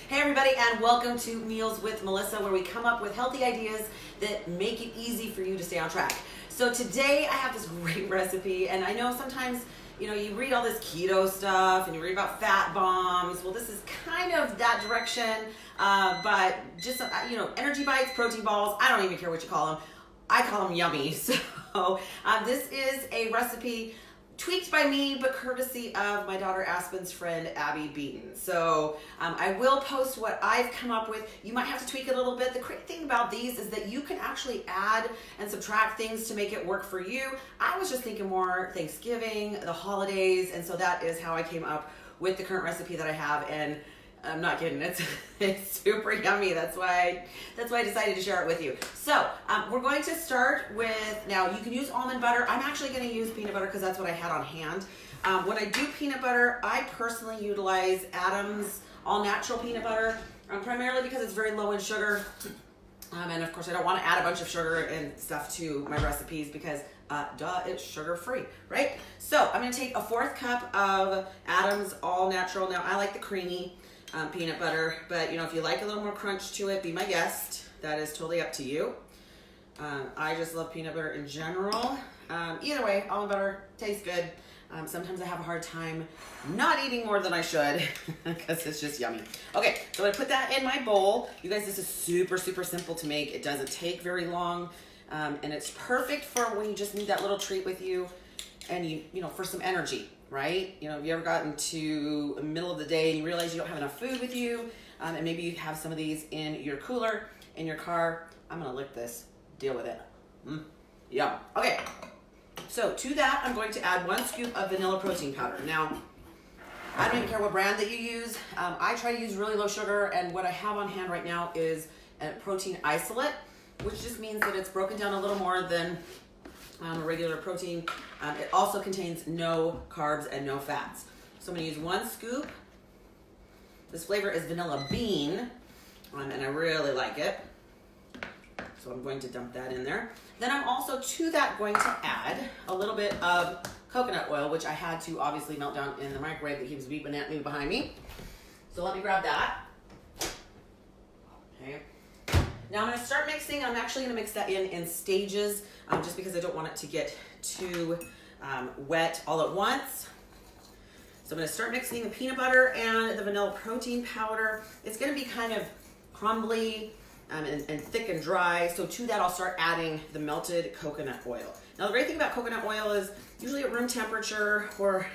Hey everybody, and welcome to Meals with Melissa, where we come up with healthy ideas that make it easy for you to stay on track. So today I have this great recipe, and I know sometimes you read all this keto stuff and you read about fat bombs. Well, this is kind of that direction, but just energy bites, protein balls. I don't even care what you call them. I call them yummy. So this is a recipe tweaked by me, but courtesy of my daughter Aspen's friend, Abby Beaton. So I will post what I've come up with. You might have to tweak it a little bit. The great thing about these is that you can actually add and subtract things to make it work for you. I was just thinking more Thanksgiving, the holidays, and so that is how I came up with the current recipe that I have. And I'm not kidding, it's super yummy. That's why I decided to share it with you. So we're going to start with, now you can use almond butter. I'm actually going to use peanut butter because that's what I had on hand. When I do peanut butter, I personally utilize Adam's all natural peanut butter, primarily because it's very low in sugar. And of course I don't want to add a bunch of sugar and stuff to my recipes because it's sugar free, right? So I'm going to take a 1/4 cup of Adam's all natural. Now I like the creamy peanut butter, but if you like a little more crunch to it, be my guest. That is totally up to you. I just love peanut butter in general. Either way, almond butter tastes good. Sometimes I have a hard time not eating more than I should because it's just yummy. Okay, so I'm gonna put that in my bowl. You guys, this is super, super simple to make. It doesn't take very long, and it's perfect for when you just need that little treat with you and for some energy. Right? Have you ever gotten to the middle of the day and you realize you don't have enough food with you, and maybe you have some of these in your cooler, in your car. I'm gonna lick this, deal with it. Yum. Okay, so to that I'm going to add 1 scoop of vanilla protein powder. Now, I don't even care what brand that you use. I try to use really low sugar, and what I have on hand right now is a protein isolate, which just means that it's broken down a little more than a regular protein. It also contains no carbs and no fats. So I'm going to use 1 scoop. This flavor is vanilla bean, and I really like it. So I'm going to dump that in there. Then I'm also to that going to add a little bit of coconut oil, which I had to obviously melt down in the microwave that keeps beeping at me behind me. So let me grab that. Okay. Now I'm going to start mixing. I'm actually going to mix that in stages, just because I don't want it to get too wet all at once. So I'm going to start mixing the peanut butter and the vanilla protein powder. It's going to be kind of crumbly and thick and dry. So to that I'll start adding the melted coconut oil. Now the great thing about coconut oil is usually at room temperature, or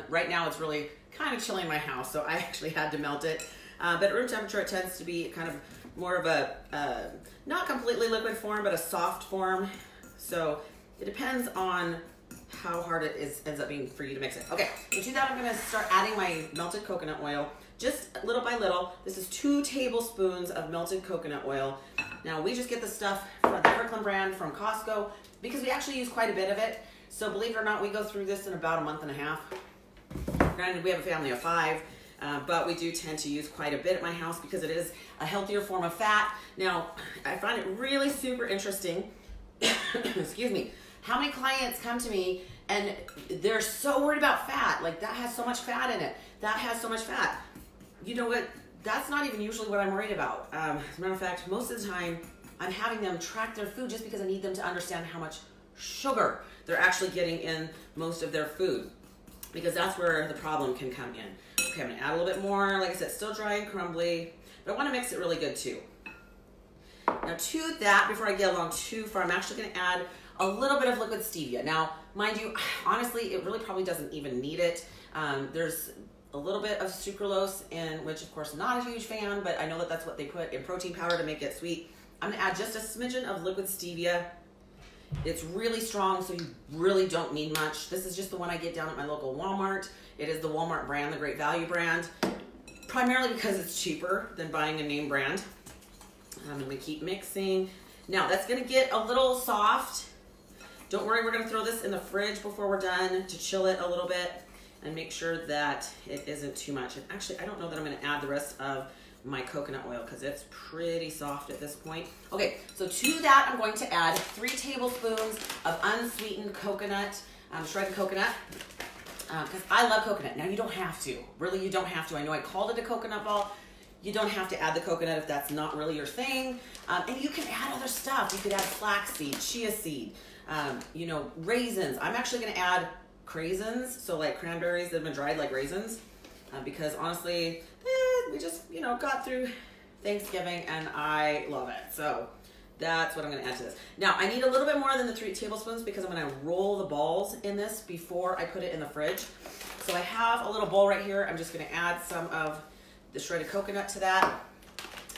right now it's really kind of chilly in my house, so I actually had to melt it. But at room temperature it tends to be kind of more of a, not completely liquid form, but a soft form. So it depends on how hard it ends up being for you to mix it. Okay, so to that I'm gonna start adding my melted coconut oil, just little by little. This is 2 tablespoons of melted coconut oil. Now we just get the stuff from the Kirkland brand from Costco because we actually use quite a bit of it. So believe it or not, we go through this in about a month and a half. Granted, we have a family of 5. But we do tend to use quite a bit at my house because it is a healthier form of fat. Now, I find it really super interesting, excuse me, how many clients come to me and they're so worried about fat. Like, that has so much fat in it. That has so much fat. You know what? That's not even usually what I'm worried about. As a matter of fact, most of the time, I'm having them track their food just because I need them to understand how much sugar they're actually getting in most of their food, because that's where the problem can come in. Okay, I'm gonna add a little bit more. Like I said, still dry and crumbly, but I wanna mix it really good too. Now to that, before I get along too far, I'm actually gonna add a little bit of liquid stevia. Now, mind you, honestly, it really probably doesn't even need it. There's a little bit of sucralose in, which of course I'm not a huge fan, but I know that that's what they put in protein powder to make it sweet. I'm gonna add just a smidgen of liquid stevia. It's really strong, so you really don't need much. This is just the one I get down at my local Walmart. It is the Walmart brand, the Great Value brand, primarily because it's cheaper than buying a name brand. I'm gonna keep mixing. Now that's gonna get a little soft. Don't worry, we're gonna throw this in the fridge before we're done to chill it a little bit and make sure that it isn't too much. And actually, I don't know that I'm gonna add the rest of my coconut oil because it's pretty soft at this point. Okay, so to that I'm going to add 3 tablespoons of unsweetened coconut, shredded coconut. because I love coconut. Now, you don't have to. Really, you don't have to. I know I called it a coconut ball. You don't have to add the coconut if that's not really your thing. And you can add other stuff. You could add flaxseed, chia seed, raisins. I'm actually going to add craisins, so like cranberries that have been dried like raisins, because honestly, we just, got through Thanksgiving and I love it. So that's what I'm going to add to this. Now, I need a little bit more than the 3 tablespoons because I'm going to roll the balls in this before I put it in the fridge. So I have a little bowl right here. I'm just going to add some of the shredded coconut to that.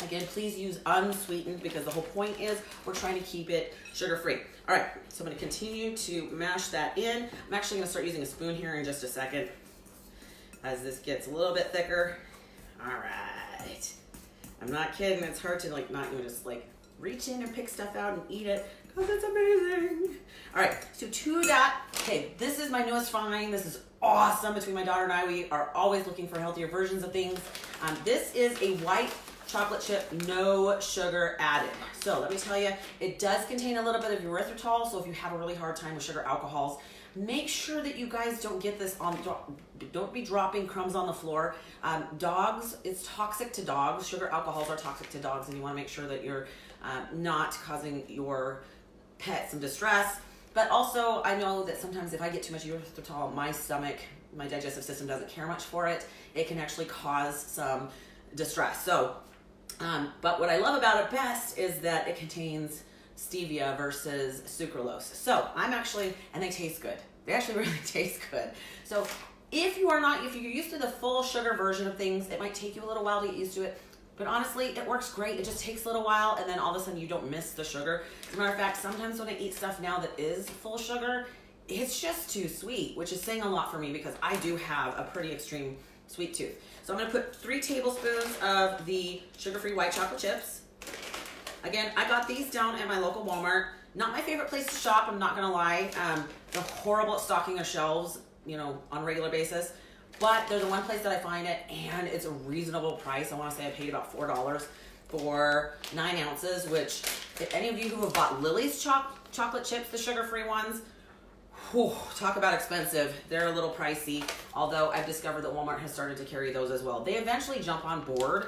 Again, please use unsweetened because the whole point is we're trying to keep it sugar-free. All right, so I'm going to continue to mash that in. I'm actually going to start using a spoon here in just a second as this gets a little bit thicker. All right. I'm not kidding. It's hard to not even just reach in and pick stuff out and eat it because it's amazing. All right, so to that, okay, this is my newest find. This is awesome. Between my daughter and I, we are always looking for healthier versions of things. This is a white chocolate chip, no sugar added. So let me tell you, it does contain a little bit of erythritol. So if you have a really hard time with sugar alcohols, make sure that you guys don't get this don't be dropping crumbs on the floor. Dogs, it's toxic to dogs. Sugar alcohols are toxic to dogs, and you want to make sure that you're not causing your pet some distress. But also, I know that sometimes if I get too much erythritol, my stomach, my digestive system doesn't care much for it. It can actually cause some distress. So, but what I love about it best is that it contains stevia versus sucralose. So and they taste good. They actually really taste good. So if you're used to the full sugar version of things, it might take you a little while to get used to it. But honestly, it works great. It just takes a little while, and then all of a sudden you don't miss the sugar. As a matter of fact, sometimes when I eat stuff now that is full sugar, it's just too sweet, which is saying a lot for me because I do have a pretty extreme sweet tooth. So I'm gonna put 3 tablespoons of the sugar-free white chocolate chips. Again, I got these down at my local Walmart. Not my favorite place to shop, I'm not gonna lie. They're horrible at stocking their shelves, on a regular basis. But they're the one place that I find it, and it's a reasonable price. I want to say I paid about $4 for 9 ounces, which if any of you who have bought Lily's chocolate chips, the sugar-free ones, whew, talk about expensive. They're a little pricey, although I've discovered that Walmart has started to carry those as well. They eventually jump on board.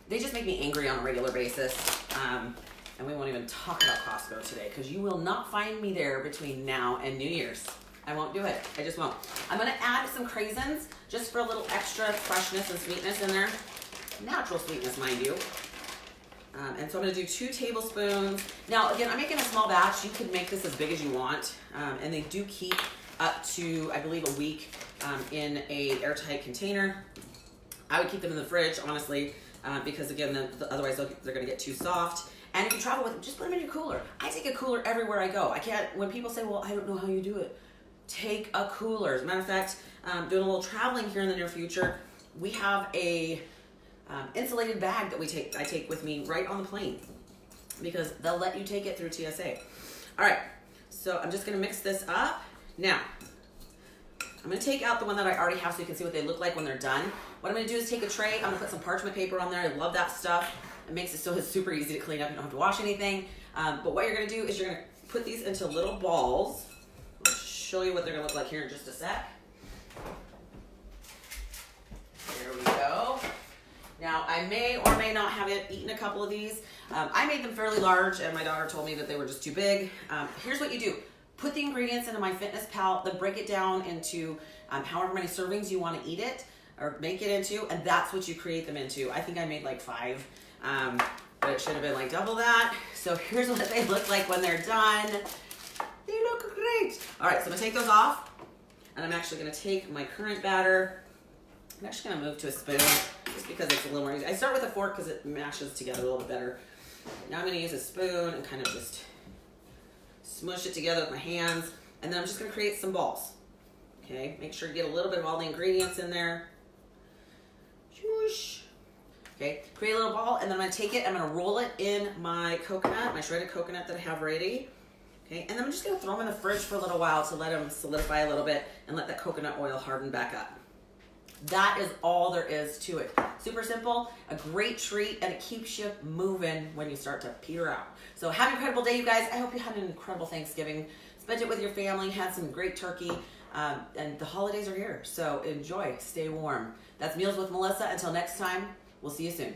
They just make me angry on a regular basis. And we won't even talk about Costco today because you will not find me there between now and New Year's. I won't do it. I just won't. I'm going to add some craisins just for a little extra freshness and sweetness in there. Natural sweetness, mind you. And so I'm going to do 2 tablespoons. Now, again, I'm making a small batch. You can make this as big as you want. And they do keep up to, I believe, a week in a airtight container. I would keep them in the fridge, honestly, because, again, otherwise they're going to get too soft. And if you travel with them, just put them in your cooler. I take a cooler everywhere I go. I can't, when people say, well, I don't know how you do it. Take a cooler. As a matter of fact, doing a little traveling here in the near future, we have a insulated bag that I take with me right on the plane because they'll let you take it through TSA. All right, so I'm just gonna mix this up. Now, I'm gonna take out the one that I already have so you can see what they look like when they're done. What I'm gonna do is take a tray, I'm gonna put some parchment paper on there. I love that stuff. It makes it so it's super easy to clean up. You don't have to wash anything. But what you're gonna do is you're gonna put these into little balls. Show you what they're gonna look like here in just a sec. There we go. Now, I may or may not have eaten a couple of these. I made them fairly large, and my daughter told me that they were just too big. Here's what you do. Put the ingredients into MyFitnessPal, then break it down into however many servings you want to eat it, or make it into, and that's what you create them into. I think I made like 5, but it should have been like double that. So here's what they look like when they're done. They look great. All right, so I'm gonna take those off, and I'm actually gonna take my currant batter. I'm actually gonna move to a spoon, just because it's a little more easy. I start with a fork because it mashes together a little bit better. Now I'm gonna use a spoon and kind of just smush it together with my hands, and then I'm just gonna create some balls. Okay, make sure you get a little bit of all the ingredients in there. Whoosh. Okay, create a little ball, and then I'm gonna take it, I'm gonna roll it in my coconut, my shredded coconut that I have ready. Okay, and then I'm just gonna throw them in the fridge for a little while to let them solidify a little bit and let that coconut oil harden back up. That is all there is to it. Super simple, a great treat, and it keeps you moving when you start to peter out. So have an incredible day, you guys. I hope you had an incredible Thanksgiving. Spent it with your family, had some great turkey. And the holidays are here, so enjoy, stay warm. That's Meals with Melissa. Until next time, we'll see you soon.